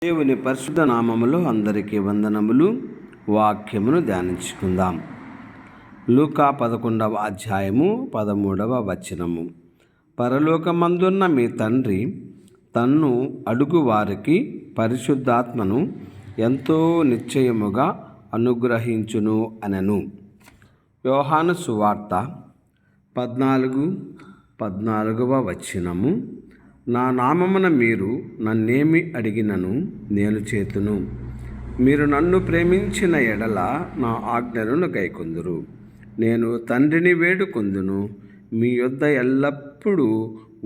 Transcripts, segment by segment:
దేవుని పరిశుద్ధ నామములో అందరికీ వందనములు. వాక్యమును ధ్యానించుకుందాం. లూకా 11వ అధ్యాయము 13వ వచనము. పరలోకమందున్న మీ తండ్రి తన్ను అడుగు వారికి పరిశుద్ధాత్మను ఎంతో నిశ్చయముగా అనుగ్రహించును అనెను. యోహాను సువార్త 14వ వచనము. నా నామమున మీరు నన్నేమి అడిగినను నేను చేతును. మీరు నన్ను ప్రేమించిన ఎడల నా ఆజ్ఞలను గైకొందురు. నేను తండ్రిని వేడుకొందును, మీ యొద్ద ఎల్లప్పుడూ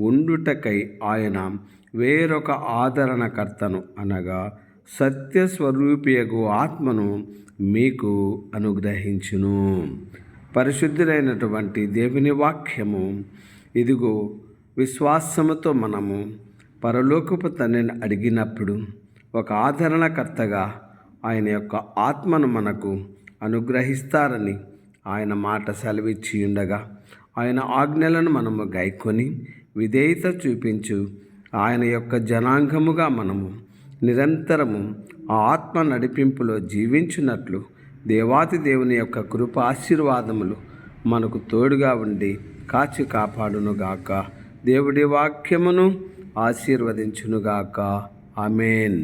ఉండుటకై ఆయన వేరొక ఆదరణకర్తను అనగా సత్యస్వరూపియగు ఆత్మను మీకు అనుగ్రహించును. పరిశుద్ధులైనటువంటి దేవుని వాక్యము. ఇదిగో, విశ్వాసముతో మనము పరలోకపు తండ్రిని అడిగినప్పుడు ఒక ఆదరణకర్తగా ఆయన యొక్క ఆత్మను మనకు అనుగ్రహిస్తారని ఆయన మాట సెలవిచ్చి ఉండగా, ఆయన ఆజ్ఞలను మనము గైకొని విధేయత చూపించు ఆయన యొక్క జనాంగముగా మనము నిరంతరము ఆ ఆత్మ నడిపింపులో జీవించున్నట్లు దేవాతి దేవుని యొక్క కృప ఆశీర్వాదములు మనకు తోడుగా ఉండి కాచి కాపాడునుగాక. దేవుడి వాక్యమును ఆశీర్వదించునుగాక. ఆమేన్.